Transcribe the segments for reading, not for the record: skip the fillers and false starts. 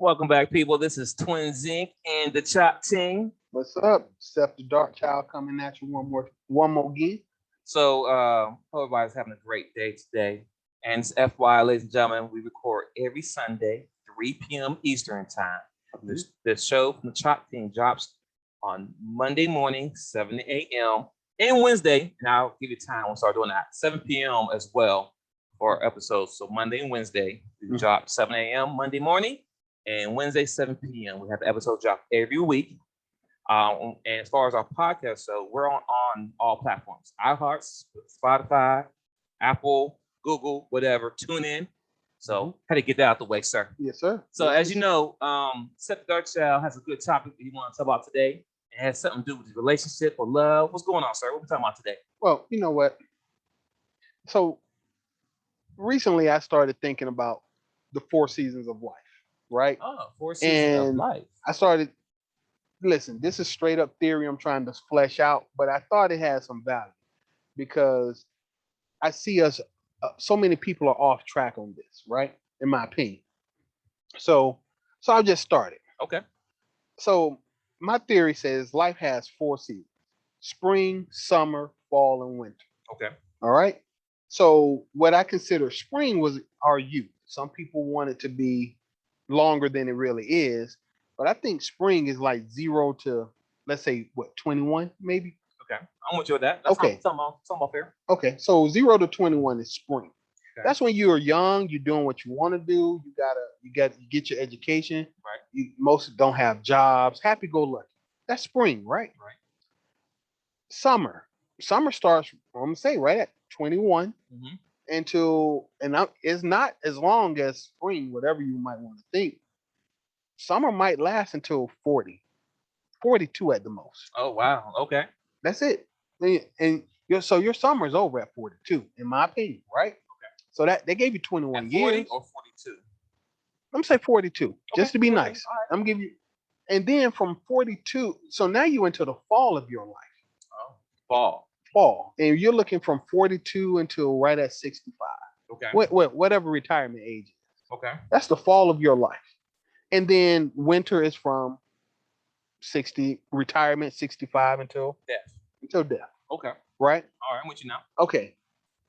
Welcome back, people. This is Twin Zinc and the Chop Team. What's up? Steph the Dark Child coming at you one more again. Hope everybody's having a great day today. And it's FYI, ladies and gentlemen, we record every Sunday, 3 p.m. Eastern Time. The show from the Chop Team drops on Monday morning, 7 a.m. and Wednesday. And I'll give you time. We'll start doing that 7 p.m. as well for episodes. So Monday and Wednesday, we drop 7 a.m. Monday morning. And Wednesday, 7 p.m. We have the episode drop every week. And as far as our podcast, so we're on all platforms: iHeart, Spotify, Apple, Google, whatever. Tune in. So had to get that out the way, sir. Yes, sir. So as you know, Seth the Dark Child has a good topic that he wants to talk about today. It has something to do with his relationship or love. What's going on, sir? What are we talking about today? Well, you know what? So recently I started thinking about the 4 seasons of life, right? Oh, 4 seasons of life. I started, listen, this is straight up theory I'm trying to flesh out, but I thought it had some value because I see us, so many people are off track on this, right? In my opinion. So I'll just start it. Okay. So my theory says life has 4 seasons: spring, summer, fall, and winter. Okay. All right. So what I consider spring was our youth. Some people want it to be longer than it really is, but I think spring is like 0 to, let's say, what, 21 maybe. Okay, I'm with you with that. That's Okay. something about fair. Okay, so 0 to 21 is spring. Okay. That's when you're young, you're doing what you want to do. You get your education. Right. Most don't have jobs. Happy go lucky. That's spring, right? Right. Summer starts, I'm gonna say, right at 21 Mm-hmm. it's not as long as spring, whatever you might want to think. Summer might last until 40, 42 at the most. Oh wow. Okay. That's it. And your summer is over at 42, in my opinion, right? Okay. So that they gave you 21 At 40 years. or 42? Let me say 42, Okay, just to be 42. nice. All right. I'm gonna give you, and then from 42, so now you into the fall of your life. Oh, fall. Fall, and you're looking from 42 until right at 65. Okay. Whatever retirement age is. Okay. That's the fall of your life. And then winter is from 60, retirement 65 until Death. death. Okay. Right? All right, I'm with you now. Okay.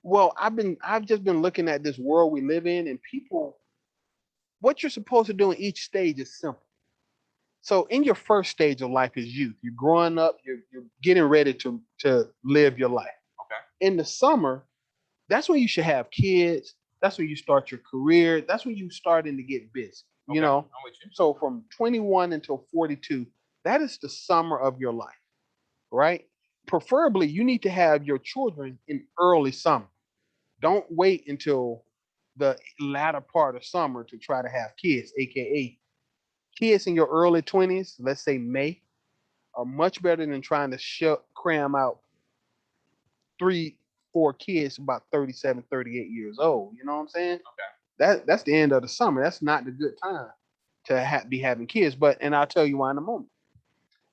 Well, I've just been looking at this world we live in, and people, what you're supposed to do in each stage is simple. So in your first stage of life is youth. You're growing up, you're getting ready to live your life. Okay. In the summer, that's when you should have kids. That's when you start your career. That's when you starting to get busy. Okay. You know, I'm with you. so from 21 until 42, that is the summer of your life, right? Preferably, you need to have your children in early summer. Don't wait until the latter part of summer to try to have kids, aka kids in your early 20s, let's say May, are much better than trying to cram out 3, 4 kids about 37, 38 years old. You know what I'm saying? That's the end of the summer. That's not the good time to be having kids. And I'll tell you why in a moment.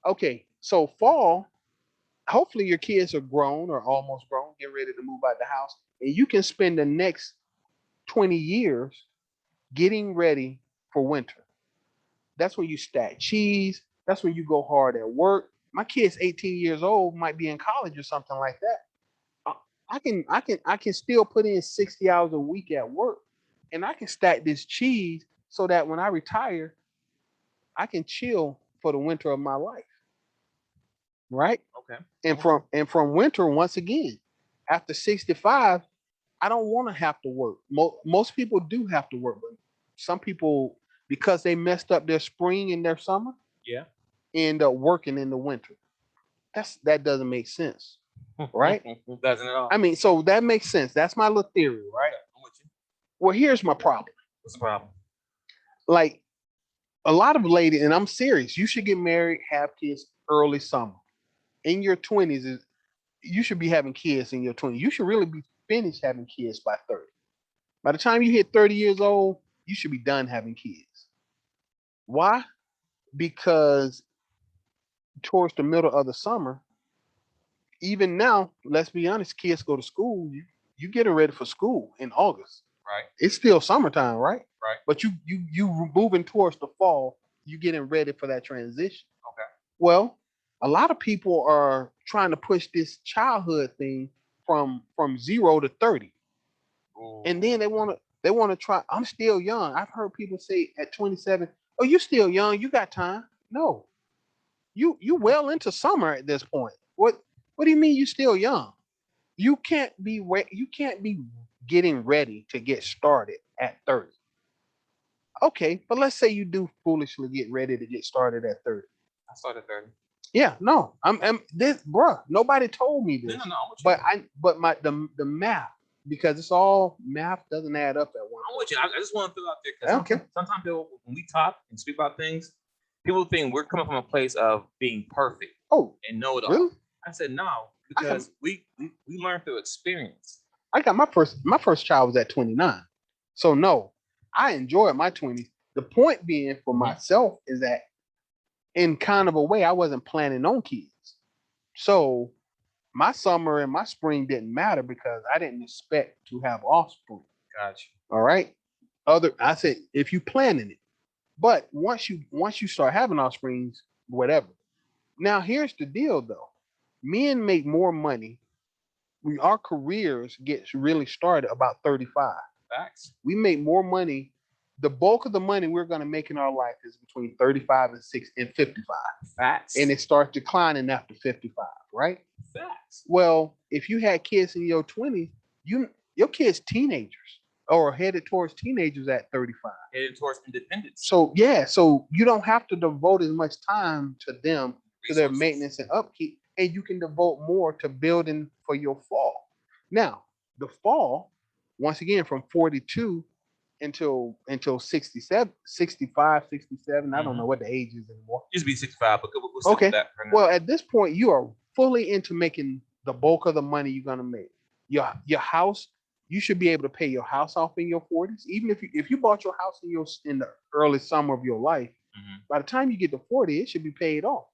Okay, so fall, hopefully your kids are grown or almost grown, get ready to move out the house, and you can spend the next 20 years getting ready for winter. That's when you stack cheese. That's when you go hard at work. My kid's 18 years old, might be in college or something like that. I can still put in 60 hours a week at work, and I can stack this cheese so that when I retire, I can chill for the winter of my life. Right? Okay. And from winter, once again, after 65, I don't want to have to work. Most people do have to work, but some people, because they messed up their spring and their summer, Yeah. end up working in the winter. That doesn't make sense, right? Doesn't at all. I mean, so that makes sense. That's my little theory, right? I'm with you. Well, here's my problem. What's the problem? Like a lot of ladies, and I'm serious, you should get married, have kids early summer. In your 20s, you should be having kids in your 20s. You should really be finished having kids by 30. By the time you hit 30 years old, you should be done having kids. Why? Because towards the middle of the summer, even now, let's be honest, kids go to school. You getting ready for school in August. Right. It's still summertime, right? Right. But you moving towards the fall, you getting ready for that transition. Okay. Well, a lot of people are trying to push this childhood thing from 0 to 30, Ooh. and then they want to try. I'm still young. I've heard people say at 27, "Oh, you still young. You got time." No, you well into summer at this point. What do you mean you still young? You can't be getting ready to get started at 30. Okay, but let's say you do foolishly get ready to get started at 30. I started 30. Yeah, no, I'm this, bruh. Nobody told me this, No. I'm with you. but the math, because it's all math doesn't add up at one I'm point. with you. I just want to throw out there because Okay. sometimes people, when we talk and speak about things, people think we're coming from a place of being perfect Oh, and know it all. really? I said no because we learn through experience. I got my first child was at 29, so no, I enjoyed my 20s. The point being for myself is that in kind of a way I wasn't planning on kids, so my summer and my spring didn't matter because I didn't expect to have offspring. Gotcha. All right. I said if you planning it, but once you start having offsprings, whatever. Now here's the deal though. Men make more money. Our careers get really started about 35. Facts. We make more money. The bulk of the money we're going to make in our life is between 35 and 55. Facts. And it starts declining after 55, right? Facts. Well, if you had kids in your 20s, your kids teenagers or headed towards teenagers at 35. Headed towards independence. So yeah, so you don't have to devote as much time to them, to their maintenance and upkeep, and you can devote more to building for your fall. Now, the fall, once again, from 42 until 67, 65, 67. I don't know what the age is anymore. Used to be 65, but we'll stick Okay. with that for now. Well, at this point, you are fully into making the bulk of the money you're gonna make. Your house, you should be able to pay your house off in your 40s. Even if you bought your house in the early summer of your life, by the time you get to 40, it should be paid off.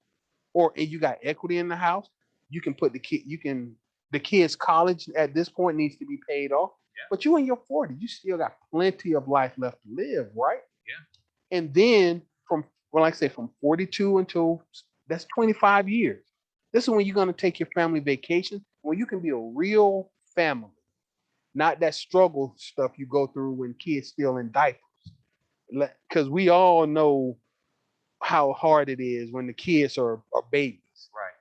Or if you got equity in the house, you can put the kids' college at this point needs to be paid off. Yeah. But you in your 40s, you still got plenty of life left to live, right? Yeah. And then like I said, from 42 until that's 25 years. This is when you're going to take your family vacation, when you can be a real family, not that struggle stuff you go through when kids still in diapers. Because we all know how hard it is when the kids are babies. Right.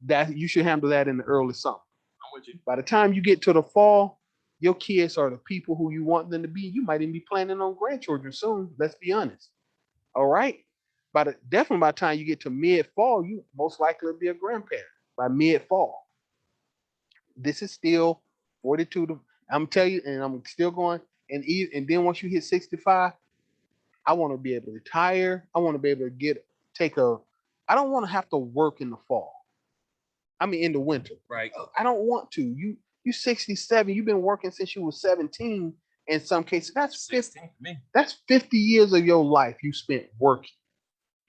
That you should handle that in the early summer. I'm with you. By the time you get to the fall, your kids are the people who you want them to be. You might even be planning on grandchildren soon. Let's be honest. All right. Definitely by the time you get to mid fall, you most likely will be a grandparent by mid fall. This is still 42 to, I'm telling you, and I'm still going. And then once you hit 65, I want to be able to retire. I want to be able to I don't want to have to work in the fall. I mean, in the winter. Right. I don't want to. You 67. You've been working since you were 17. In some cases, that's 50. For me. That's 50 years of your life you spent working.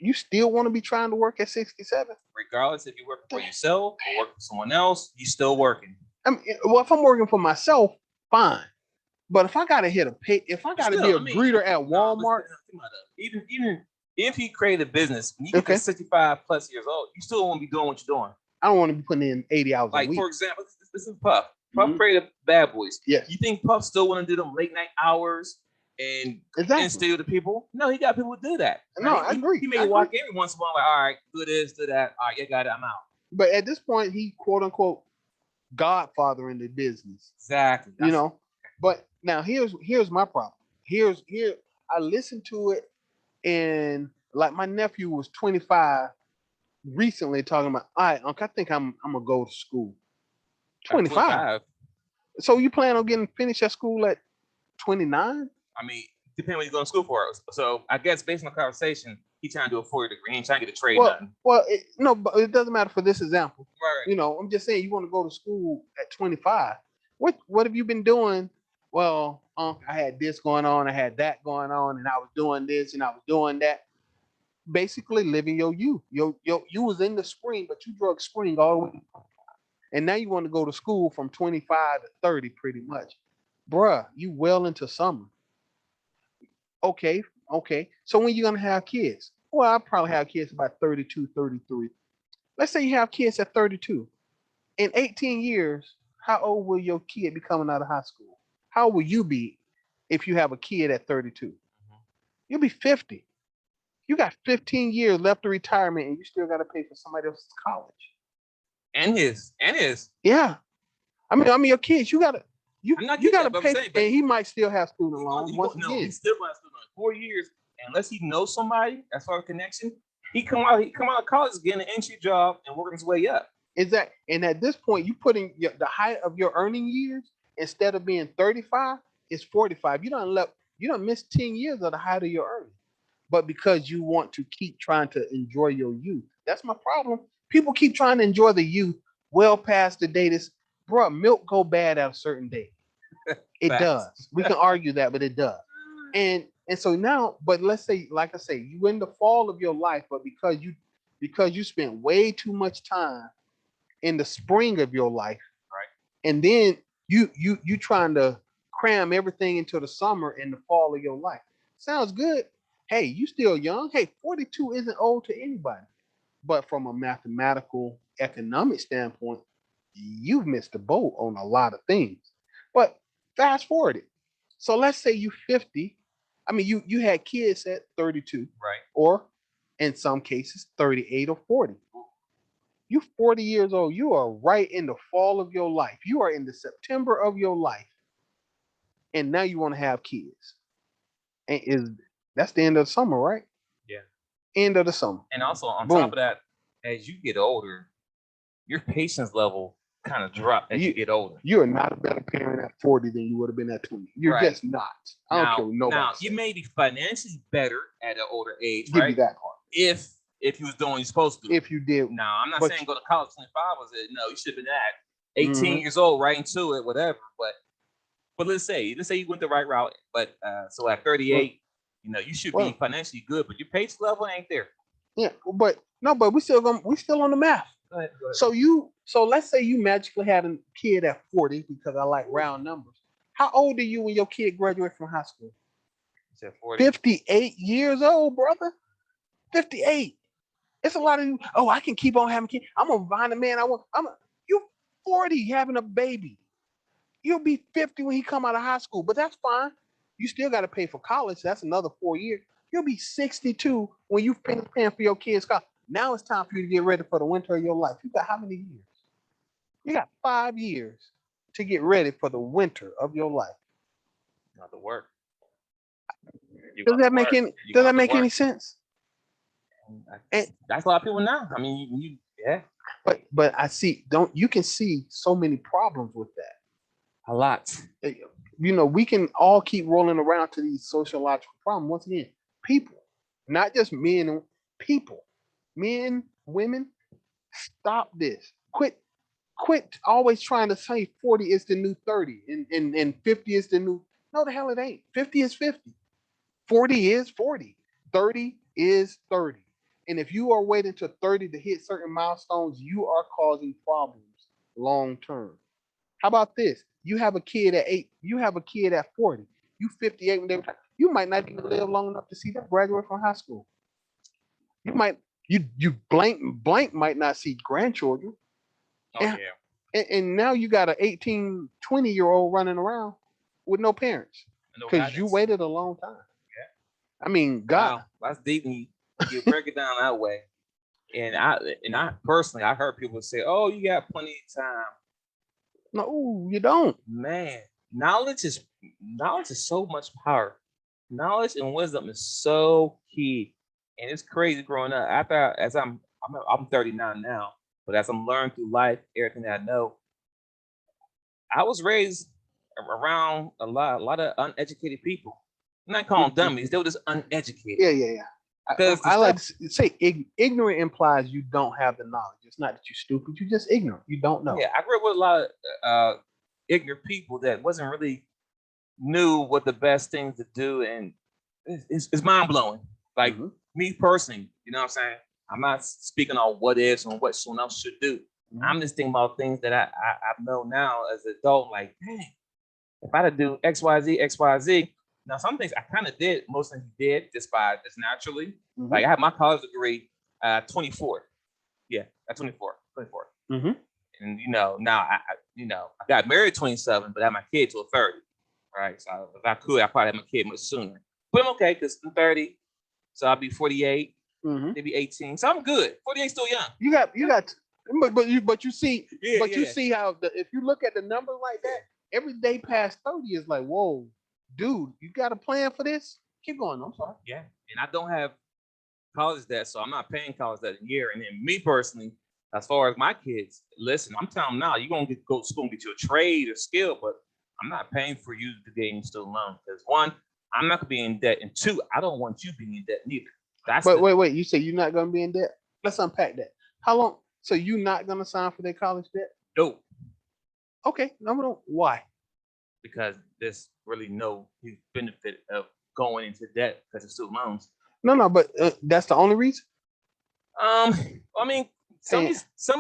You still want to be trying to work at 67? Regardless if you're working for yourself or working for someone else, you still working. I mean, well, if I'm working for myself, fine. But if I gotta if I gotta be a greeter at Walmart, even if you create a business and you get to 65 plus years old, you still won't be doing what you're doing. I don't want to be putting in 80 hours a week. Like, for example, this is Puff. Puff created Bad Boys. Yes. You think Puff still want to do them late night hours and stay with the people? No, he got people to do that. Right? No, I agree. He may walk every once in a while, like, all right, do this, do that. All right, you got it, I'm out. But at this point, he quote unquote godfather in the business. Exactly. You know. But now here's my problem. I listened to it, and like my nephew was 25 recently talking about, all right, Uncle, I think I'm gonna go to school. 25. So you plan on finished at school at 29? I mean, depending what you're going to school for. So I guess based on the conversation, he's trying to do a 4-year degree. He ain't trying to get a trade. Well, no, but it doesn't matter for this example. Right. You know, I'm just saying you want to go to school at 25. What have you been doing? Well, I had this going on, I had that going on, and I was doing this and I was doing that. Basically living your youth. You was in the spring, but you drug spring all the way. And now you want to go to school from 25 to 30 pretty much. Bruh, you well into summer. Okay, okay. So when you gonna have kids? Well, I'll probably have kids about 32, 33. Let's say you have kids at 32. In 18 years, how old will your kid be coming out of high school? How old will you be if you have a kid at 32? You'll be 50. You got 15 years left of retirement and you still gotta pay for somebody else's college. And his. Yeah. I mean your kids, you gotta I'm not you getting gotta that, but I'm pay, saying, but and he might still have student he loans he once no, again. he's still going to student loan 4 years unless he knows somebody as far as connection. He come out of college getting an entry job and working his way up. Is that, and at this point you putting the height of your earning years, instead of being 35, it's 45. You don't miss 10 years of the height of your earning. But because you want to keep trying to enjoy your youth. That's my problem. People keep trying to enjoy the youth well past the date is, bro, milk go bad at a certain date. It Facts. does. We can argue that, but it does. And so now, but let's say, like I say, you in the fall of your life, but because you spent way too much time in the spring of your life, Right. and then you trying to cram everything into the summer and the fall of your life. Sounds good. Hey, you still young. Hey, 42 isn't old to anybody. But from a mathematical economic standpoint, you've missed the boat on a lot of things. But fast forward it. So let's say you 50. I mean, you had kids at 32, Right. or in some cases 38 or 40. You 40 years old, you are right in the fall of your life. You are in the September of your life, and now you want to have kids. And is that's the end of the summer, right? Yeah. End of the summer. And also on top Boom. of that, as you get older, your patience level kind of drop as you get older. You are not a better parent at 40 than you would have been at 20. You're Right. just not. I don't care what nobody Now says. you may be financially better at an older age, Give right? you that part. If you was doing what you're supposed to. If you did. Now I'm not but saying go to college 25 was it. No, you should have been at 18 Mhm. years old, right into it, whatever. But let's say you went the right route. But so at 38, you should be Well, financially good, but your pace level ain't there. yeah, but no, but we still on the math. Go ahead. So let's say you magically had a kid at 40, because I like round numbers. How old are you when your kid graduated from high school? You said 40. 58 years old, brother. 58. It's a lot of you. Oh, I can keep on having kids. I'm gonna find a man I want. You 40 having a baby. You'll be 50 when he come out of high school, but that's fine. You still got to pay for college. That's another 4 years. You'll be 62 when you finish paying for your kids' college. Now it's time for you to get ready for the winter of your life. You got how many years? You got 5 years to get ready for the winter of your life. Not the work. Does that make any sense? That's a lot of people now. I mean, yeah. But I see, you can see so many problems with that. A lot. We can all keep rolling around to these sociological problems. Once again, people, not just men, people, men, women, stop this. Quit always trying to say 40 is the new 30 and 50 is the new. No, the hell it ain't. 50 is 50. 40 is 40. 30 is 30. And if you are waiting to 30 to hit certain milestones, you are causing problems long term. How about this? You have a kid at 8, you have a kid at 40. You 58 when they retire. You might not even live long enough to see them graduate from high school. You might you blank might not see grandchildren. Oh, and, yeah. and now you got an 18, 20-year-old running around with no parents. Because you waited a long time. Yeah. I mean, God. Wow, that's deep when you break it down that way. And I personally, I heard people say, "Oh, you got plenty of time." No, you don't. Man, knowledge is so much power. Knowledge and wisdom is so key, and it's crazy growing up. I'm 39 now, but as I'm learning through life, everything that I know, I was raised around a lot of uneducated people. I'm not calling them dummies; they were just uneducated. Yeah. Because I like to say ignorant implies you don't have the knowledge. It's not that you're stupid. You're just ignorant. You don't know. Yeah, I grew up with a lot of ignorant people that wasn't really knew what the best things to do, and it's mind blowing. Like me personally, you know what I'm saying? I'm not speaking on what is and what someone else should do. I'm just thinking about things that I know now as an adult. Like, dang, if I had to do X, Y, Z, Now, some things I kind of did, most things did just naturally. Mhm. Like I had my college degree at 24. Yeah, at 24. Mm-hmm. And now I got married at 27, but I had my kid till 30. Right. So if I could, I probably had my kid much sooner. But I'm okay because I'm 30. So I'll be 48, Mm-hmm. maybe 18. So I'm good. 48 still young. You got, but you see, Yeah, you see how if you look at the number like that, every day past 30 is like, whoa, dude, you got a plan for this? Keep going. I'm sorry. Yeah. And I don't have college debt, so I'm not paying college debt a year. And then me personally, as far as my kids, listen, I'm telling them now, you're gonna go to school and get you a trade or skill, but I'm not paying for you to get in student loan because one, I'm not gonna be in debt, and two, I don't want you being in debt neither. Wait, you say you're not gonna be in debt? Let's unpack that. How long? So you're not gonna sign for their college debt? No, Okay, number one. Why? because there's really no benefit of going into debt because of student loans. No, but that's the only reason. I mean, some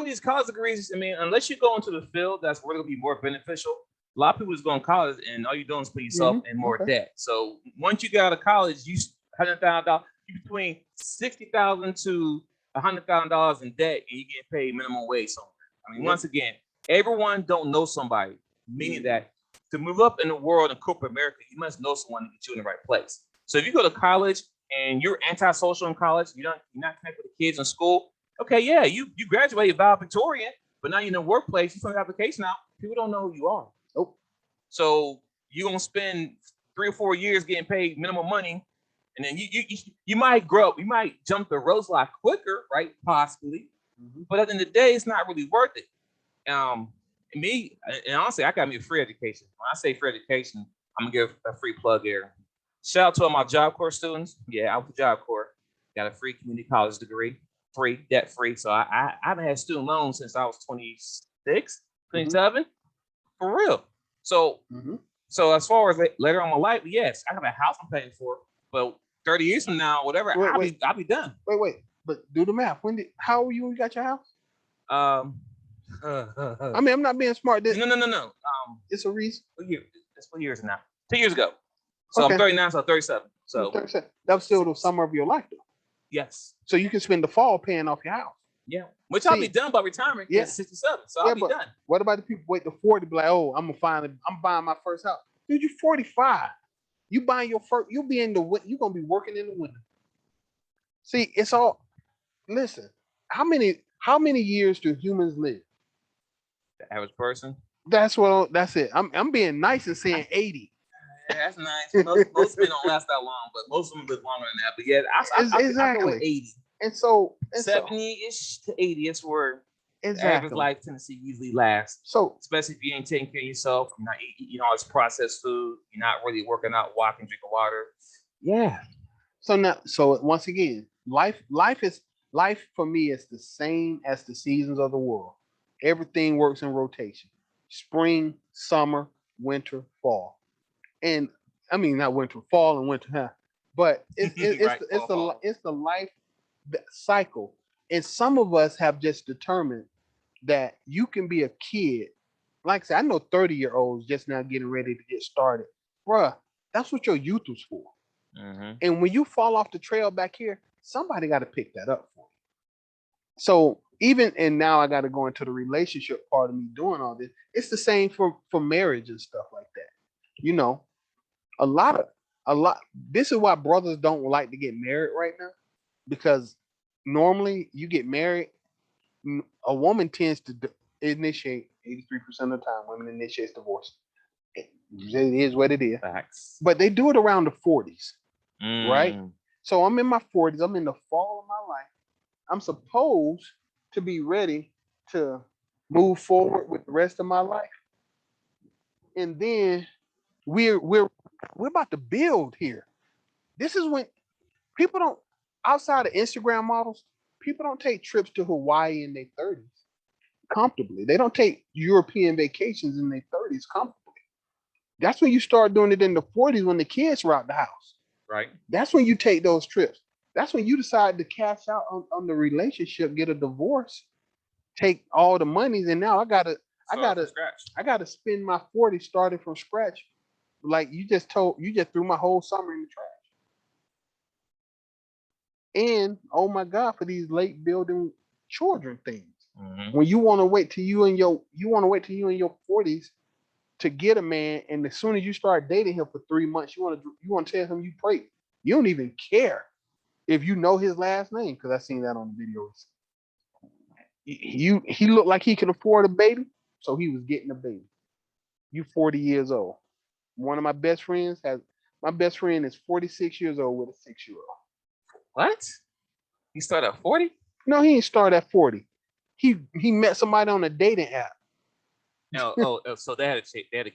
of these college degrees. I mean, unless you go into the field that's really gonna be more beneficial. A lot of people is going to college, and all you're doing is put yourself in more debt. So once you get out of college, you $100,000, you between $60,000 to $100,000 in debt, and you get paid minimum wage somewhere. I mean, once again, everyone don't know somebody, meaning that to move up in the world in corporate America, you must know someone to get you in the right place. So if you go to college and you're antisocial in college, you're not connected with the kids in school. Okay, yeah, you graduated valedictorian, but now you're in the workplace, you put an application out, people don't know who you are. Oh, so you're gonna spend 3 or 4 years getting paid minimum money, and then you might grow up, you might jump the ropes a lot quicker, right? Possibly, but at the end of the day, it's not really worth it. And honestly, I got me a free education. When I say free education, I'm gonna give a free plug here. Shout out to all my Job Corps students. Yeah, I was Job Corps. Got a free community college degree, free, debt free. So I haven't had student loans since I was 26, 27, for real. So, so as far as later on in my life, yes, I have a house I'm paying for, but 30 years from now, whatever, I'll be done. Wait, but do the math. How old you when you got your house? I mean, I'm not being smart. No. It's a reason. What years now? 2 years ago. So okay. I'm 39, so I'm 37. So 37. That was still the summer of your life, though. Yes. So you can spend the fall paying off your house. Yeah, which I'll be done by retirement. Yeah, 67. So I'll be done. What about the people wait to 40 to be like, oh, I'm buying my first house. Dude, you're 45. You buying your first, you're gonna be working in the winter. See, it's all listen, how many years do humans live? The average person? That's it. I'm being nice and saying 80. Yeah, that's nice. Most men don't last that long, but most of them live longer than that. But yeah, I go with 80. And so 70-ish to 80 is where average life tendency usually lasts. So especially if you ain't taking care of yourself, you're not eating all this processed food, you're not really working out, walking, drinking water. Yeah. So once again, life for me is the same as the seasons of the world. Everything works in rotation. Spring, summer, winter, fall. And I mean not winter, fall and winter, huh? But it's the life cycle. And some of us have just determined that you can be a kid. Like I said, I know 30-year-olds just now getting ready to get started. Bruh, that's what your youth was for. And when you fall off the trail back here, somebody got to pick that up for you. So and now I got to go into the relationship part of me doing all this. It's the same for marriage and stuff like that. You know, a lot. This is why brothers don't like to get married right now, because normally you get married, a woman tends to initiate 83% of the time. Women initiate divorce. It is what it is. Facts. But they do it around the 40s, right? So I'm in my 40s. I'm in the fall of my life. I'm supposed to be ready to move forward with the rest of my life, and then we're about to build here. This is when people don't, outside of Instagram models, people don't take trips to Hawaii in their 30s comfortably. They don't take European vacations in their 30s comfortably. That's when you start doing it in the 40s when the kids are out the house. Right. That's when you take those trips. That's when you decide to cash out on the relationship, get a divorce, take all the monies, and now I gotta spend my 40s starting from scratch Like you just threw my whole summer in the trash. And oh my God, for these late building children things. When you want to wait till you in your 40s to get a man, and as soon as you start dating him for 3 months, you want to tell him you prayed. You don't even care if you know his last name, because I seen that on the videos. He looked like he could afford a baby, so he was getting a baby. You 40 years old. One of my best friends is 46 years old with a 6-year-old. What? He started at 40? No, he didn't start at 40. He met somebody on a dating app. No, so they had a kid.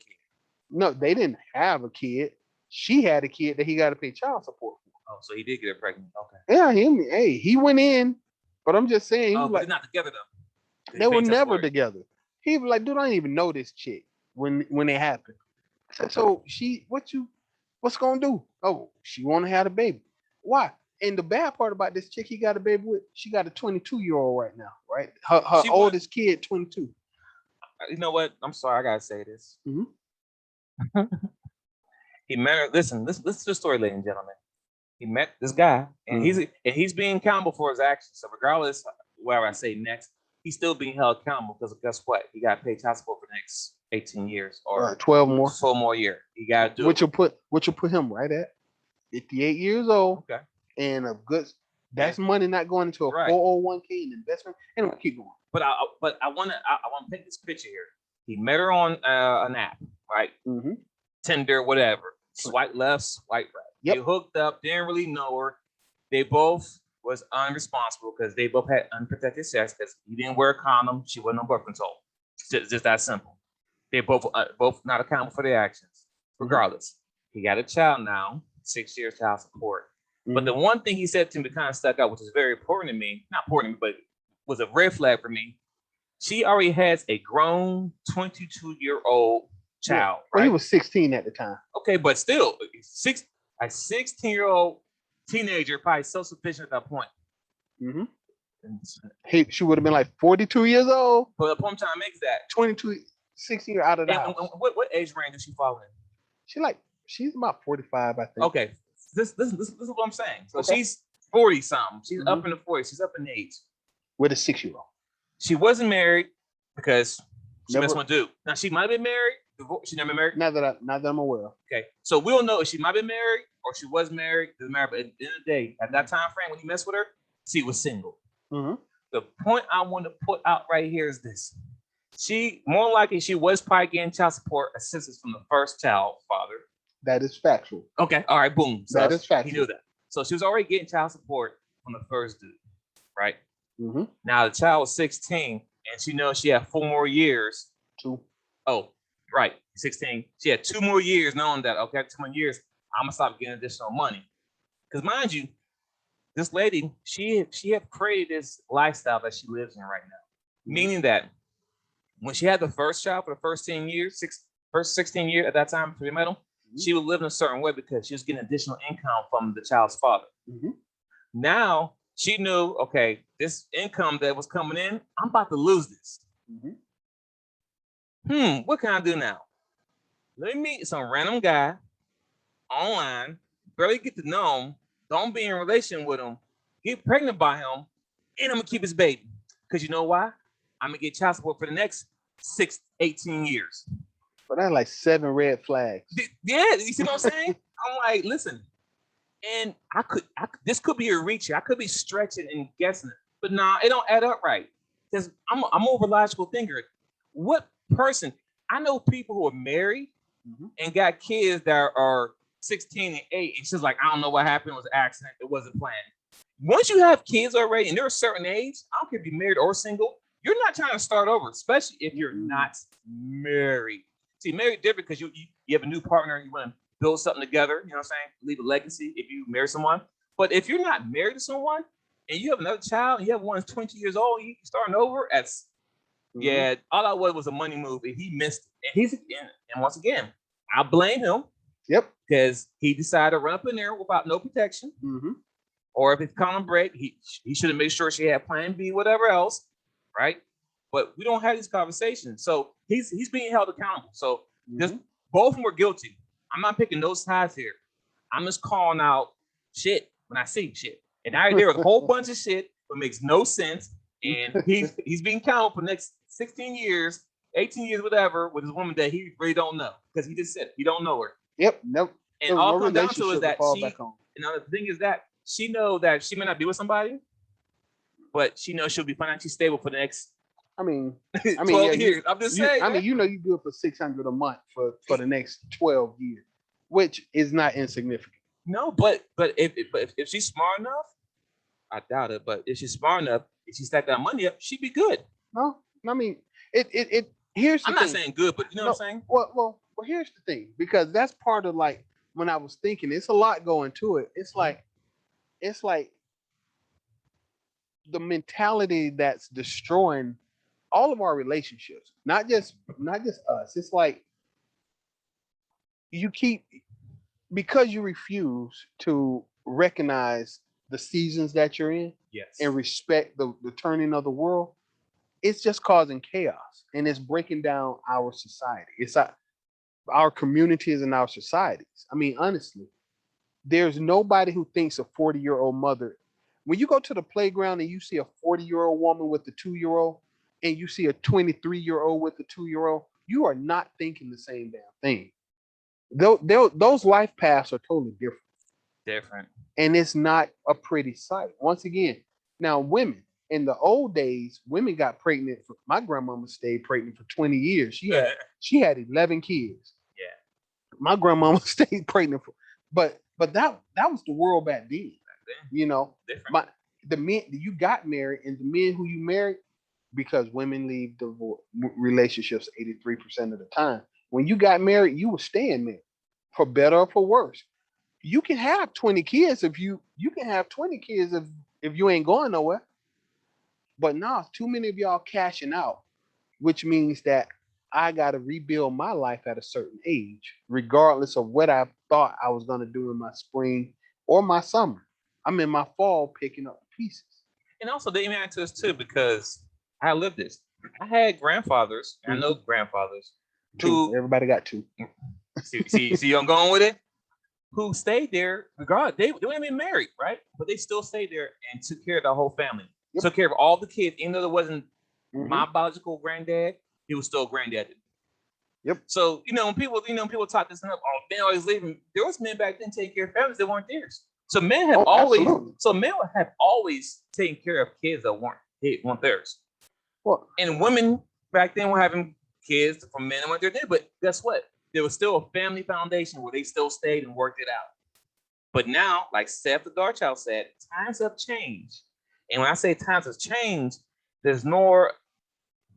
No, they didn't have a kid. She had a kid that he got to pay child support for. Oh, so he did get her pregnant. Okay. Yeah, he went in, but I'm just saying. But they're not together though. They were never together. He was like, dude, I didn't even know this chick when it happened. So what's gonna do? Oh, she want to have a baby. Why? And the bad part about this chick he got a baby with, she got a 22-year-old right now, right? Her oldest kid, 22. You know what? I'm sorry, I gotta say this. Mm-hmm. He met her. Listen to the story, ladies and gentlemen. He met this guy, and he's being accountable for his actions. So regardless where I say next, he's still being held accountable because guess what? He got paid child support for the next 18 years or 12 more. 4 more years. He got to do what you put him right at 58 years old. Okay. And that's money not going into a 401k and investment. Anyway, keep going. But I want to paint this picture here. He met her on an app, right? Mm-hmm. Tinder, whatever. Swipe left, swipe right. Yep. They hooked up, didn't really know her. They both was unresponsible because they both had unprotected sex because he didn't wear a condom. She wasn't on birth control. It's just that simple. They both not accountable for their actions. Regardless, he got a child now, 6 years child support. Mm-hmm. But the one thing he said to me that kind of stuck out, which is very important to me, not important to me, but was a red flag for me. She already has a grown 22-year-old child. Well, right? He was 16 at the time. Okay, but still, a 16-year-old teenager probably self-sufficient at that point. Mm-hmm. She would have been like 42 years old. But the point I'm trying to make is that 22, 6 years out of the house. What age range does she fall in? She's about 45, I think. Okay, this is what I'm saying. So she's 40 something. She's up in the 40s. She's up in age. With a 6-year-old. She wasn't married because she messed with a dude. Now she might have been married. She never been married. Not that I'm aware of. Okay, so we don't know if she might have been married or she was married. Doesn't matter. But at the end of the day, at that time frame when he messed with her, she was single. Mm-hmm. The point I want to put out right here is this: she more likely she was probably getting child support assistance from the first child father. That is factual. Okay, all right, boom. So that is factual. He knew that. So she was already getting child support from the first dude, right? Mm-hmm. Now the child was 16, and she knows she had 4 more years. 2. Oh, right, 16. She had 2 more years knowing that, okay, 2 more years, I'm going to stop getting additional money. Because mind you, this lady, she had created this lifestyle that she lives in right now. Mm-hmm. Meaning that when she had the first child for the first 10 years, first 16 years at that time before we met him, she would live in a certain way because she was getting additional income from the child's father. Mm-hmm. Now, she knew, okay, this income that was coming in, I'm about to lose this. Mm-hmm. What can I do now? Let me meet some random guy online, barely get to know him, don't be in relation with him, get pregnant by him, and I'm gonna keep his baby. Because you know why? I'm gonna get child support for the next 18 years. But that's like 7 red flags. Yeah, you see what I'm saying? I'm like, listen, and this could be a reach. I could be stretching and guessing it, but nah, it don't add up right. Because I'm more of a logical thinker. What person? I know people who are married and got kids that are 16 and 8. It's just like, I don't know what happened. It was an accident. It wasn't planned. Once you have kids already and they're a certain age, I don't care if you're married or single, you're not trying to start over, especially if you're not married. See, married different because you have a new partner, you want to build something together, you know what I'm saying? Leave a legacy if you marry someone. But if you're not married to someone and you have another child and you have one that's 20 years old, you starting over, yeah, all I was a money move and he missed it. And once again, I blame him. Yep. Because he decided to run up in there without no protection. Mm-hmm. Or if it's condom break, he should have made sure she had plan B, whatever else, right? But we don't have these conversations. So he's being held accountable. So just both of them were guilty. I'm not picking no sides here. I'm just calling out shit when I see shit. And I there was a whole bunch of shit that makes no sense. And he's being counted for the next 16 years, 18 years, whatever, with this woman that he really don't know because he just said he don't know her. Yep. Nope. And all it comes down to is that she. And the thing is that she know that she may not be with somebody, but she knows she'll be financially stable for the next. I mean, 12 years. I'm just saying. You know, you do it for $600 a month for the next 12 years, which is not insignificant. No, but if she's smart enough, I doubt it. But if she's smart enough, if she stacked that money up, she'd be good. No, I mean, it. Here's the I'm thing. not saying good, but you know what I'm saying. Well, here's the thing, because that's part of like when I was thinking, it's a lot going to it. It's like the mentality that's destroying all of our relationships, not just us. It's like you keep, because you refuse to recognize the seasons that you're in, yes, and respect the turning of the world. It's just causing chaos, and it's breaking down our society. It's our communities and our societies. I mean, honestly, there's nobody who thinks a 40-year-old mother. When you go to the playground and you see a 40-year-old woman with a 2-year-old, and you see a 23-year-old with a 2-year-old, you are not thinking the same damn thing. Those life paths are totally different. And it's not a pretty sight. Once again, now women, in the old days, women got pregnant. My grandmama stayed pregnant for 20 years. She had 11 kids. Yeah. My grandmama stayed pregnant but that was the world back then. You know, the men you got married, and the men who you married, because women leave divorce relationships 83% of the time. When you got married, you were staying married, for better or for worse. You can have 20 kids if you can have 20 kids if you ain't going nowhere. But now too many of y'all cashing out, which means that I got to rebuild my life at a certain age, regardless of what I thought I was going to do in my spring or my summer. I'm in my fall picking up pieces. And also, they add to this too, because I lived this. I had grandfathers, and I know grandfathers who everybody got two. See, I'm going with it. Who stayed there regardless. They weren't even married, right? But they still stayed there and took care of the whole family. Yep. Took care of all the kids, even though there wasn't my biological granddad, he was still granddad. Yep. So, when people talk this up, oh, men always leaving. There was men back then taking care of families that weren't theirs. So men have always taken care of kids that weren't theirs. Well, and women back then were having kids from men that weren't there. But guess what? There was still a family foundation where they still stayed and worked it out. But now, like Seth the Darchild said, times have changed. And when I say times have changed, there's more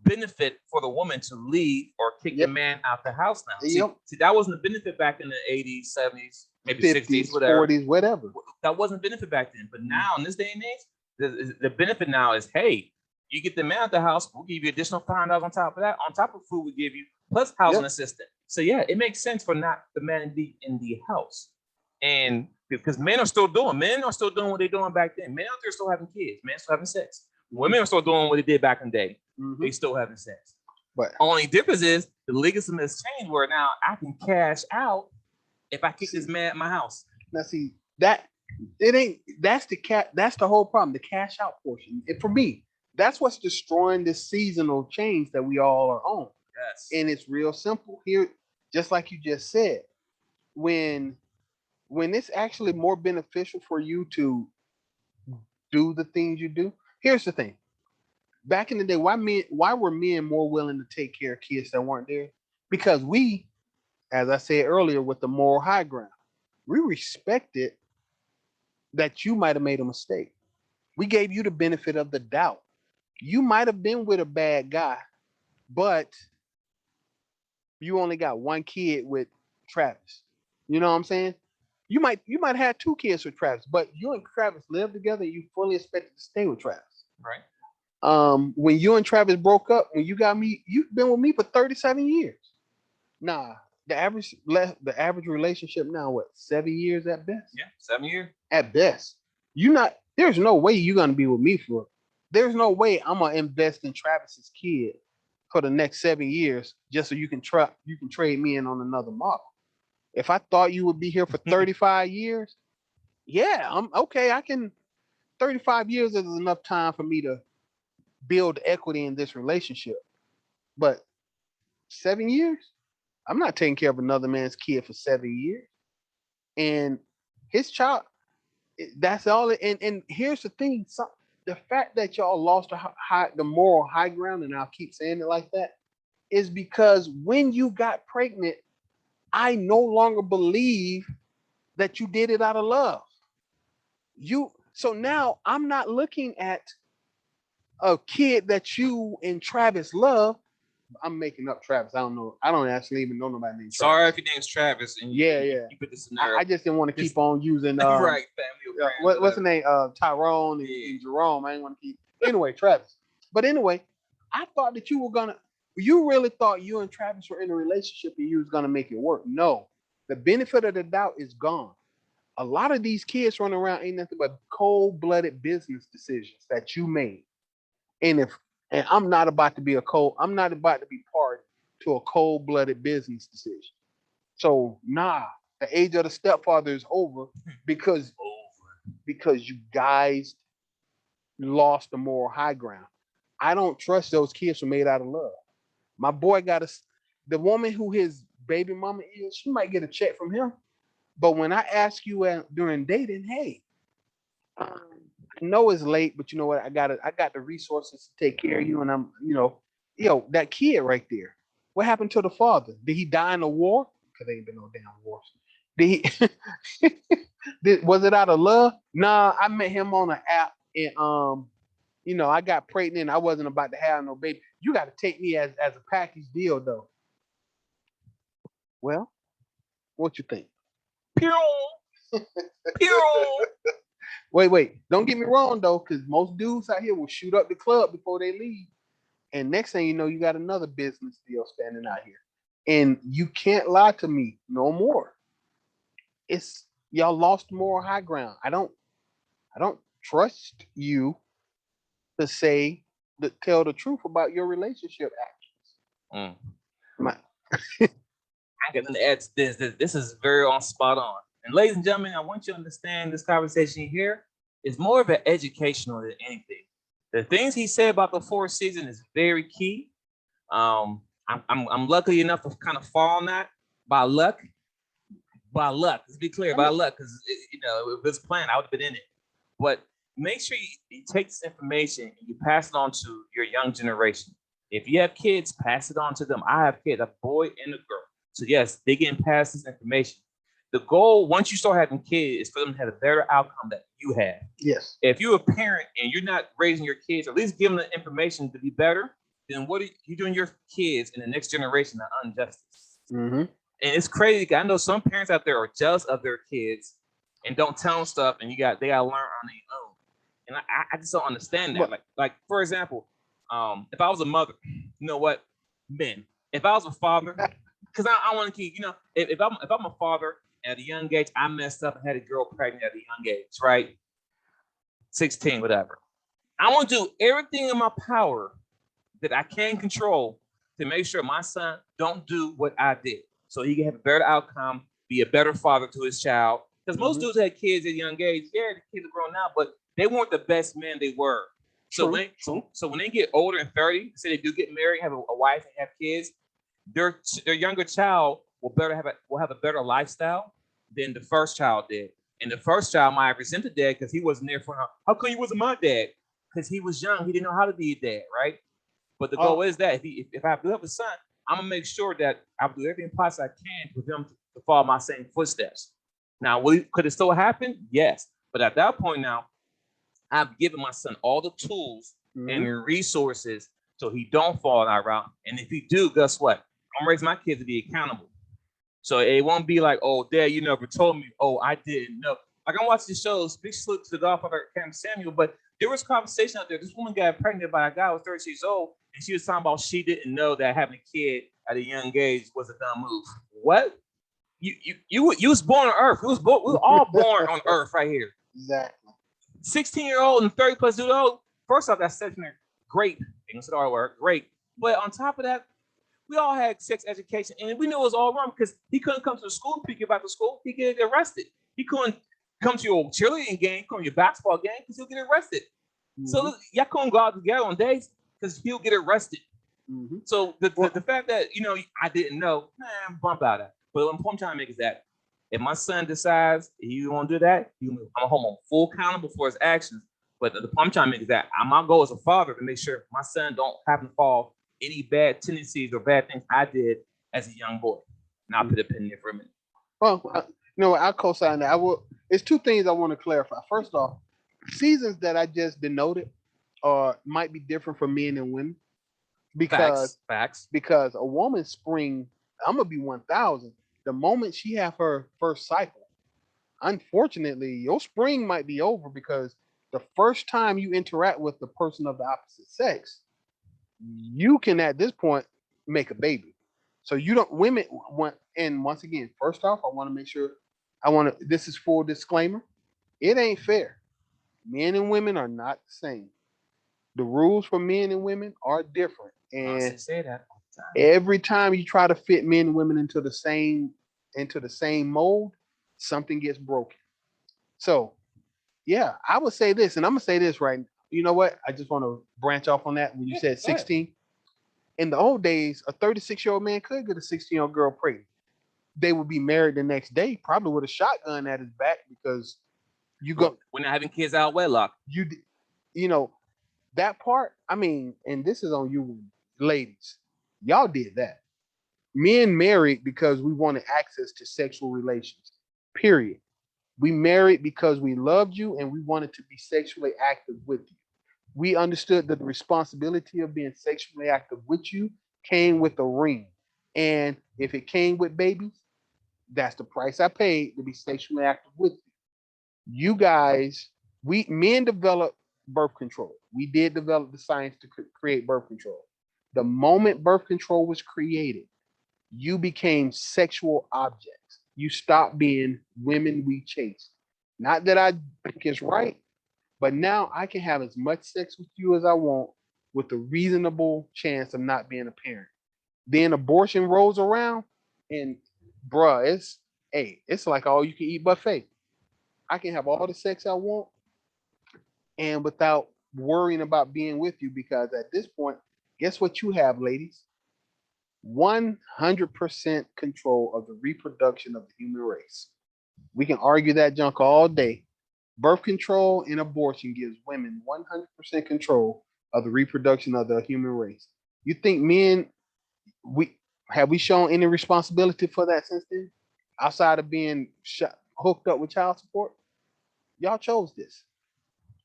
benefit for the woman to leave or kick the man out the house now. See, that wasn't a benefit back in the 80s, 70s, maybe 50s, 60s, whatever. 40s, whatever. That wasn't benefit back then. But now, in this day and age, the benefit now is, hey, you get the man out the house, we'll give you additional $5 on top of that. On top of food we give you, plus housing assistance. So yeah, it makes sense for not the man to be in the house. And because men are still doing what they're doing back then. Men out there still having kids, men still having sex. Women are still doing what they did back in the day. They still having sex. But only difference is the legalism has changed where now I can cash out if I kick this man at my house. Now see that's the whole problem, the cash out portion. And for me, that's what's destroying this seasonal change that we all are on. Yes. And it's real simple. Here, just like you just said, when it's actually more beneficial for you to do the things you do. Here's the thing. Back in the day, why were men more willing to take care of kids that weren't there? Because we, as I said earlier, with the moral high ground, we respected that you might have made a mistake. We gave you the benefit of the doubt. You might have been with a bad guy, but you only got one kid with Travis. You know what I'm saying? You might have 2 kids with Travis, but you and Travis live together. You fully expected to stay with Travis. Right. When you and Travis broke up, when you got me, you've been with me for 37 years. Nah, the average relationship now, what, 7 years at best? Yeah, 7 years. At best. There's no way you're gonna be with me there's no way I'm gonna invest in Travis's kid for the next 7 years just so you can trade me in on another model. If I thought you would be here for 35 years, yeah, I'm okay. I can 35 years is enough time for me to build equity in this relationship. But 7 years, I'm not taking care of another man's kid for 7 years. And his child, that's all. And here's the thing: the fact that y'all lost the moral high ground, and I'll keep saying it like that, is because when you got pregnant, I no longer believe that you did it out of love. So now I'm not looking at a kid that you and Travis love. I'm making up Travis. I don't know. I don't actually even know nobody named Travis. Sorry if your name's Travis. And you put this in there. I just didn't want to keep on using right, family. what's the name? Tyrone and Jerome. I didn't want to keep anyway, Travis. But anyway, I thought that you really thought you and Travis were in a relationship and you was gonna make it work. No, the benefit of the doubt is gone. A lot of these kids running around ain't nothing but cold-blooded business decisions that you made. And I'm not about to be I'm not about to be part to a cold-blooded business decision. So the age of the stepfather is over because you guys lost the moral high ground. I don't trust those kids who made out of love. My boy the woman who his baby mama is, she might get a check from him. But when I ask you during dating, hey, I know it's late, but you know what? I got the resources to take care of you, and I'm, that kid right there. What happened to the father? Did he die in a war? Because there ain't been no damn wars. Did he? Was it out of love? Nah, I met him on an app, and I got pregnant. And I wasn't about to have no baby. You got to take me as a package deal, though. Well, what you think? Pew! Pew! Wait. Don't get me wrong though, because most dudes out here will shoot up the club before they leave. And next thing you know, you got another business deal standing out here. And you can't lie to me no more. It's y'all lost moral high ground. I don't trust you to tell the truth about your relationship actions. I'm gonna add to this. This is very on spot on. And ladies and gentlemen, I want you to understand this conversation here is more of an educational than anything. The things he said about the fourth season is very key. I'm lucky enough to kind of fall on that by luck. By luck, let's be clear, by luck, because if it's planned, I would have been in it. But make sure you take this information and you pass it on to your young generation. If you have kids, pass it on to them. I have kids, a boy and a girl. So yes, they getting past this information. The goal, once you start having kids, is for them to have a better outcome that you have. Yes. If you're a parent and you're not raising your kids, or at least giving them the information to be better, then what are you doing your kids in the next generation of injustice? Mm-hmm. And it's crazy. I know some parents out there are jealous of their kids and don't tell them stuff, and they gotta learn on their own. And I just don't understand that. Like for example, if I was a mother, you know what, men. If I was a father, because I want to keep, if I'm a father at a young age, I messed up and had a girl pregnant at a young age, right? 16, whatever. I want to do everything in my power that I can control to make sure my son don't do what I did, so he can have a better outcome, be a better father to his child. Because most dudes had kids at a young age. Yeah, the kids are grown now, but they weren't the best men they were. So when they get older and 30, say they do get married, have a wife, and have kids, their younger child will have a better lifestyle than the first child did. And the first child might resent the dad because he wasn't there for him. How come he wasn't my dad? Because he was young, he didn't know how to be a dad, right? But the goal is that if I do have a son, I'm gonna make sure that I'll do everything possible I can for them to follow my same footsteps. Now, could it still happen? Yes. But at that point now, I've given my son all the tools and resources so he don't fall in that route. And if he do, guess what? I'm raising my kids to be accountable. So it won't be like, oh, Dad, you never told me. Oh, I didn't know. Like I'm watching the shows, Big Salute to the Godfather, Cam Samuel, but there was conversation out there. This woman got pregnant by a guy who was 30 years old, and she was talking about she didn't know that having a kid at a young age was a dumb move. What? You was born on Earth. We were all born on Earth right here. Exactly. 16-year-old and 30 plus years old. First off, that's such a great. Great. But on top of that, We all had sex education, and we knew it was all wrong because he couldn't come to the school and pick you up after school. He get arrested. He couldn't come to your cheerleading game, come to your basketball game because he'll get arrested. So y'all couldn't go out together on dates because he'll get arrested. So the fact that I didn't know, man, bump out of it. But what I'm trying to make is that if my son decides he won't do that, I'm home on full accountable for his actions. But the point I'm trying to make is that my goal as a father to make sure my son don't happen to fall any bad tendencies or bad things I did as a young boy. And I'll put a pin there for a minute. Well, I'll co-sign that. It's two things I want to clarify. First off, seasons that I just denoted might be different for men and women because facts. Because a woman's spring, I'm gonna be 1,000. The moment she have her first cycle, unfortunately, your spring might be over because the first time you interact with the person of the opposite sex, you can at this point make a baby. So you don't women want. And once again, first off, I want to make sure this is full disclaimer. It ain't fair. Men and women are not the same. The rules for men and women are different. And say that all the time. Every time you try to fit men and women into the same mold, something gets broken. So yeah, I would say this, and I'm gonna say this right now. You know what? I just want to branch off on that when you said 16. In the old days, a 36-year-old man could get a 16-year-old girl pregnant. They would be married the next day, probably with a shotgun at his back because we're not having kids out of wedlock. That part. I mean, and this is on you, ladies. Y'all did that. Men married because we wanted access to sexual relations. Period. We married because we loved you and we wanted to be sexually active with you. We understood that the responsibility of being sexually active with you came with a ring. And if it came with babies, that's the price I paid to be sexually active with you. You guys, men developed birth control. We did develop the science to create birth control. The moment birth control was created, you became sexual objects. You stopped being women we chased. Not that I think it's right, but now I can have as much sex with you as I want with a reasonable chance of not being a parent. Then abortion rolls around and bruh, it's like all you can eat buffet. I can have all the sex I want and without worrying about being with you because at this point, guess what you have, ladies? 100% control of the reproduction of the human race. We can argue that junk all day. Birth control and abortion gives women 100% control of the reproduction of the human race. You think men, we shown any responsibility for that since then? Outside of being hooked up with child support? Y'all chose this.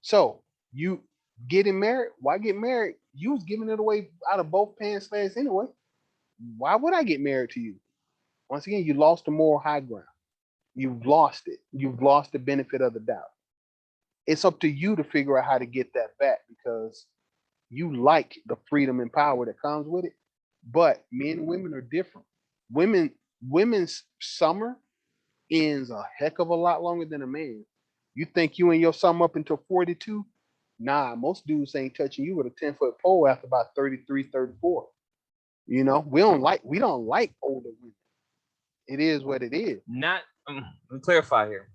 So you getting married, why get married? You was giving it away out of both pants legs anyway. Why would I get married to you? Once again, you lost the moral high ground. You've lost it. You've lost the benefit of the doubt. It's up to you to figure out how to get that back because you like the freedom and power that comes with it. But men and women are different. Women's summer ends a heck of a lot longer than a man. You think you in your summer up until 42? Nah, most dudes ain't touching you with a 10-foot pole after about 33, 34. We don't like older women. It is what it is. Not let me clarify here.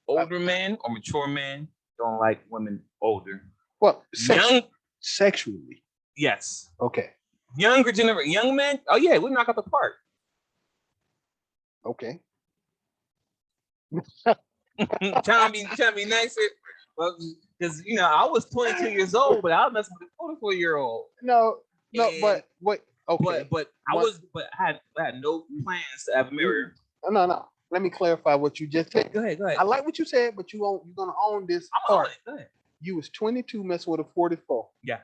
Older men or mature men don't like women older. Well, sexually. Yes. Okay. Younger generation, young men. Oh yeah, we knock out the park. Okay. trying to be nicer. Well, because I was 22 years old, but I was messing with a 44-year-old. No, but wait. Okay. But I had no plans to ever marry her. No. Let me clarify what you just said. Go ahead. I like what you said, but you're gonna own this part. Go ahead. You was 22 messing with a 44. Yeah.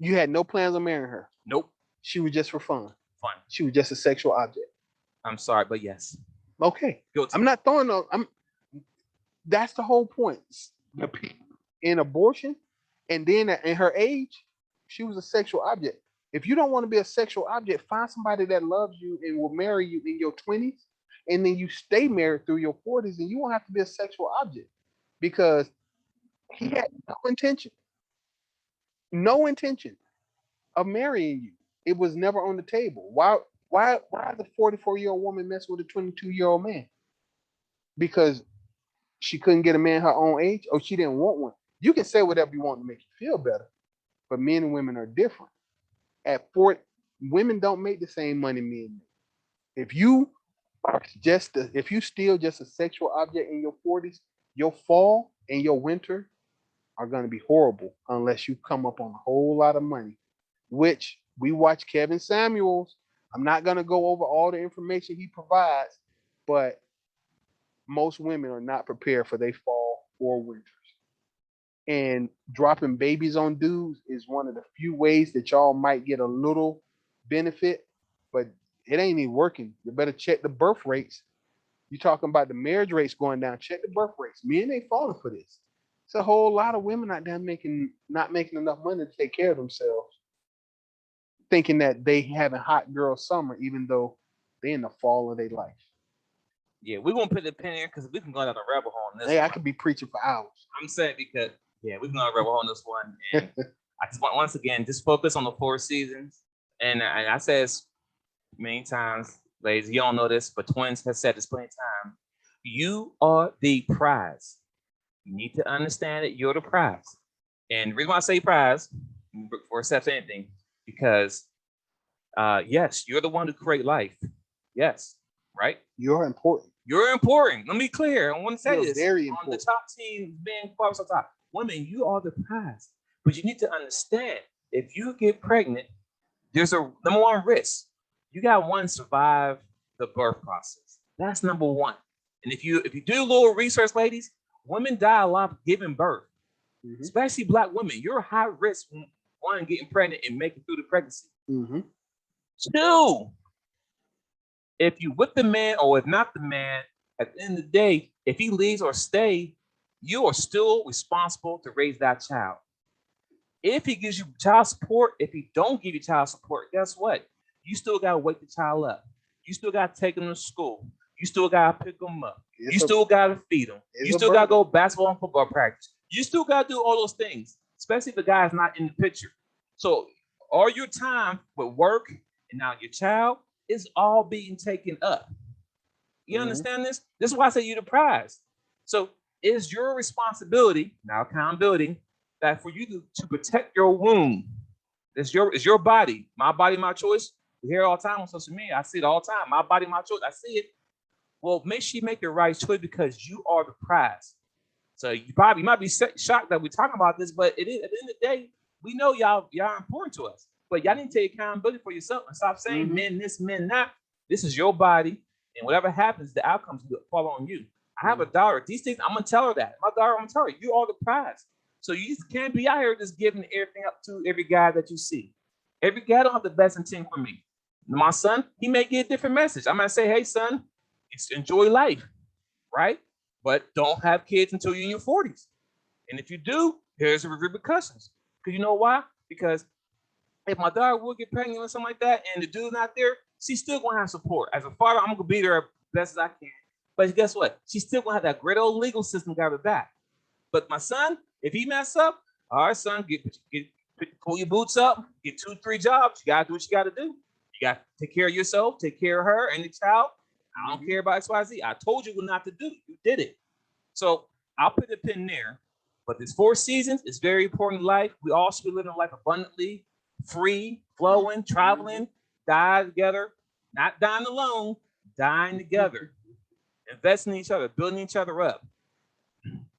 You had no plans on marrying her. Nope. She was just for fun. Fun. She was just a sexual object. I'm sorry, but yes. Okay. I'm not throwing no. That's the whole point. In abortion, and then in her age, she was a sexual object. If you don't want to be a sexual object, find somebody that loves you and will marry you in your 20s, and then you stay married through your 40s, and you won't have to be a sexual object because he had no intention of marrying you. It was never on the table. Why is a 44-year-old woman messing with a 22-year-old man? Because she couldn't get a man her own age, or she didn't want one. You can say whatever you want to make you feel better, but men and women are different. At 40, women don't make the same money men make. If you are if you still just a sexual object in your 40s, your fall and your winter are going to be horrible unless you come up on a whole lot of money, which we watch Kevin Samuels. I'm not going to go over all the information he provides, but most women are not prepared for their fall or winters. And dropping babies on dudes is one of the few ways that y'all might get a little benefit, but it ain't even working. You better check the birth rates. You talking about the marriage rates going down? Check the birth rates. Men ain't falling for this. It's a whole lot of women out there not making enough money to take care of themselves, thinking that they having hot girl summer, even though they in the fall of their life. Yeah, we're gonna put the pin here because we can go down a rabbit hole on this. Hey, I could be preaching for hours. I'm saying because we can go down a rabbit hole on this one, and I just want once again just focus on the 4 seasons. And I said many times, ladies, you don't know this, but Twins has said this plenty of times. You are the prize. You need to understand that you're the prize. And the reason why I say prize before accept anything, because yes, you're the one who create life. Yes, right? You're important. You're important. Let me be clear. I want to say You're this very on important. the top team being far on top. Women, you are the prize. But you need to understand if you get pregnant, there's a number one risk. You got one survive the birth process. That's number one. And if you do a little research, ladies, women die a lot giving birth, especially Black women. You're high risk from one getting pregnant and making through the pregnancy. Two, if you with the man or if not the man, at the end of the day, if he leaves or stay, you are still responsible to raise that child. If he gives you child support, if he don't give you child support, guess what? You still gotta wake the child up. You still gotta take him to school. You still gotta pick him up. You still gotta feed him. You still gotta go basketball and football practice. You still gotta do all those things, especially if the guy's not in the picture. So all your time with work and now your child is all being taken up. You understand this? This is why I say you're the prize. So it's your responsibility, now accountability, that for you to protect your womb. It's your body. My body, my choice. We hear it all the time on social media. I see it all the time. My body, my choice. I see it. Well, make sure you make the right choice because you are the prize. So you might be shocked that we're talking about this, but it is at the end of the day, we know y'all are important to us. But y'all need to take accountability for yourself and stop saying men this, men that. This is your body, and whatever happens, the outcomes will fall on you. I have a daughter. These things, I'm gonna tell her that. My daughter, I'm gonna tell her, you are the prize. So you just can't be out here just giving everything up to every guy that you see. Every guy don't have the best intent for me. My son, he may get a different message. I might say, hey, son, enjoy life, right? But don't have kids until you're in your 40s. And if you do, here's the repercussions. Because you know why? Because if my daughter will get pregnant or something like that, and the dude's not there, she's still gonna have support. As a father, I'm gonna be there as best as I can. But guess what? She's still gonna have that great old legal system got her back. But my son, if he mess up, all right, son, pull your boots up, get 2, 3 jobs. You gotta do what you gotta do. You gotta take care of yourself, take care of her and the child. I don't care about XYZ. I told you what not to do. You did it. So I'll put a pin there. But this 4 seasons is very important in life. We all should be living life abundantly, free, flowing, traveling, die together, not dying alone, dying together, investing in each other, building each other up.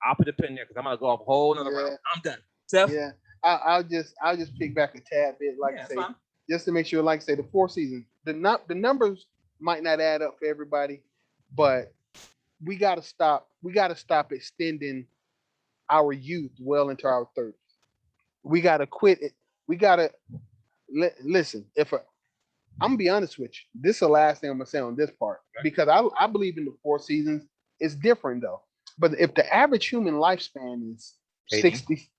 I'll put a pin there because I'm gonna go off a whole another round. I'm done. Steph? Yeah, I'll just pick back a tad bit, like I say, just to make sure, like I say, the 4 seasons, the numbers might not add up for everybody, but we gotta stop. We gotta stop extending our youth well into our 30s. We gotta quit it. We gotta listen. I'm gonna be honest with you, this is the last thing I'm gonna say on this part because I believe in the 4 seasons. It's different though. But if the average human lifespan is 60,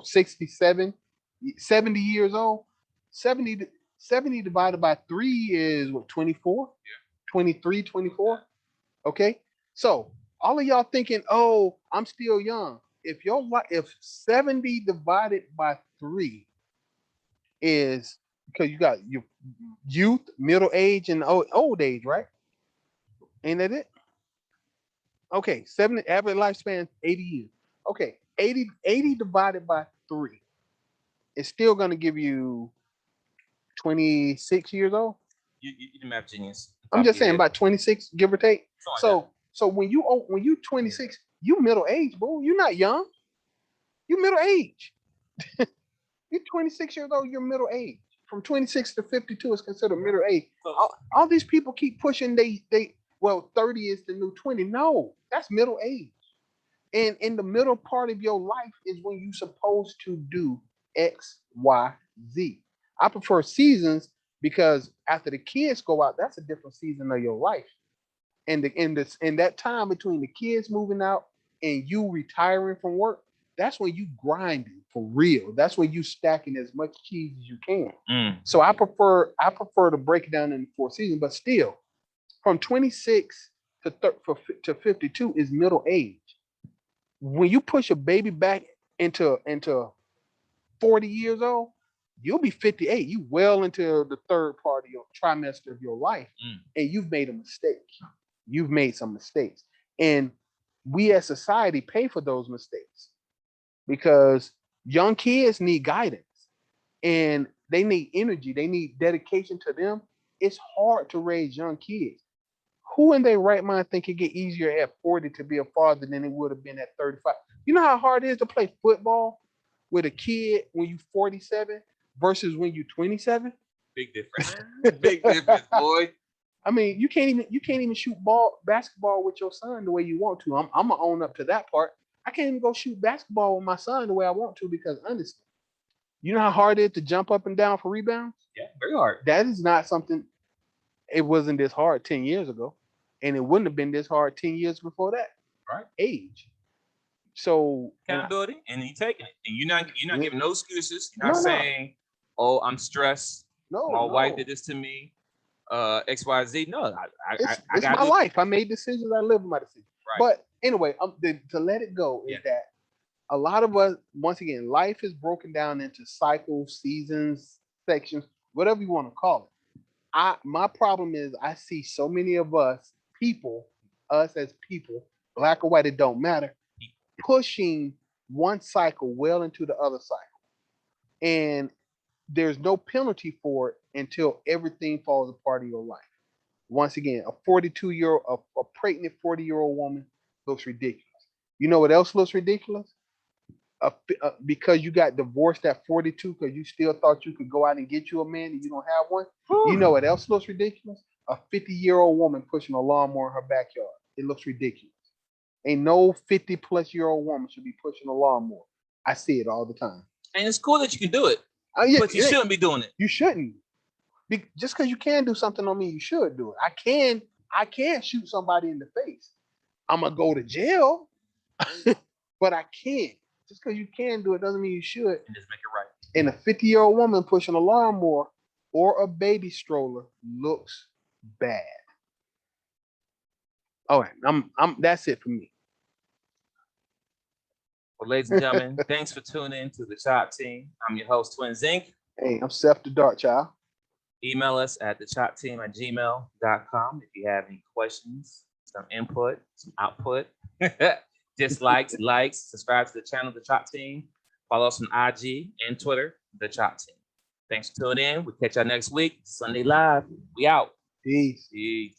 67, 70 years old, 70 divided by 3 is what, 24? Yeah. 23, 24? Okay. So all of y'all thinking, oh, I'm still young. If 70 divided by 3 is because you got your youth, middle age, and old age, right? Ain't that it? Okay, average lifespan 80 years. Okay, 80 divided by 3 is still going to give you 26 years old. You the math genius. I'm just saying about 26, give or take. Like so when you 26, you middle age, bro. You're not young. You middle age. You're 26 years old. You're middle age. From 26 to 52 is considered middle age. All these people keep pushing. Well, 30 is the new 20. No, that's middle age. And in the middle part of your life is when you're supposed to do X, Y, Z. I prefer seasons because after the kids go out, that's a different season of your life. And in that time between the kids moving out and you retiring from work, that's when you grinding for real. That's when you stacking as much cheese as you can. So I prefer to break it down in 4 seasons, but still, from 26 to 52 is middle age. When you push a baby back into 40 years old, you'll be 58. You well into the third part of your trimester of your life, and you've made a mistake. You've made some mistakes, and we as society pay for those mistakes because young kids need guidance and they need energy. They need dedication to them. It's hard to raise young kids. Who in their right mind think it get easier at 40 to be a father than it would have been at 35? You know how hard it is to play football with a kid when you're 47 versus when you're 27? Big difference. Big difference, boy. I mean, you can't even shoot basketball with your son the way you want to. I'm gonna own up to that part. I can't even go shoot basketball with my son the way I want to because honestly, you know how hard it is to jump up and down for rebounds? Yeah, very hard. That is not something. It wasn't this hard 10 years ago, and it wouldn't have been this hard 10 years before that. Right. Age. So accountability, and you taking it, and you're not giving no excuses. You're not saying, "Oh, I'm stressed. My wife did this to me." X, Y, Z. No, it's my life. I made decisions. I live my decisions. Right. But anyway, to let it go is that a lot of us, once again, life is broken down into cycles, seasons, sections, whatever you want to call it. My problem is I see so many of us as people, black or white, it don't matter, pushing one cycle well into the other cycle. And there's no penalty for it until everything falls apart in your life. Once again, a 42-year-old, a pregnant 40-year-old woman looks ridiculous. You know what else looks ridiculous? Because you got divorced at 42 because you still thought you could go out and get you a man and you don't have one. You know what else looks ridiculous? A 50-year-old woman pushing a lawnmower in her backyard. It looks ridiculous. Ain't no 50-plus-year-old woman should be pushing a lawnmower. I see it all the time. And it's cool that you can do it, but you shouldn't be doing it. You shouldn't. Just because you can do something don't mean you should do it. I can shoot somebody in the face. I'm gonna go to jail, but I can't. Just because you can do it doesn't mean you should. And just make it right. And a 50-year-old woman pushing a lawnmower or a baby stroller looks bad. All right, that's it for me. Well, ladies and gentlemen, thanks for tuning in to the Chop Team. I'm your host, Twins Inc. Hey, I'm Seth the Dark Child. Email us at thechopteam@gmail.com if you have any questions, some input, some output, dislikes, likes, subscribe to the channel, The Chop Team. Follow us on IG and Twitter, The Chop Team. Thanks for tuning in. We'll catch y'all next week, Sunday Live. We out. Peace. Peace.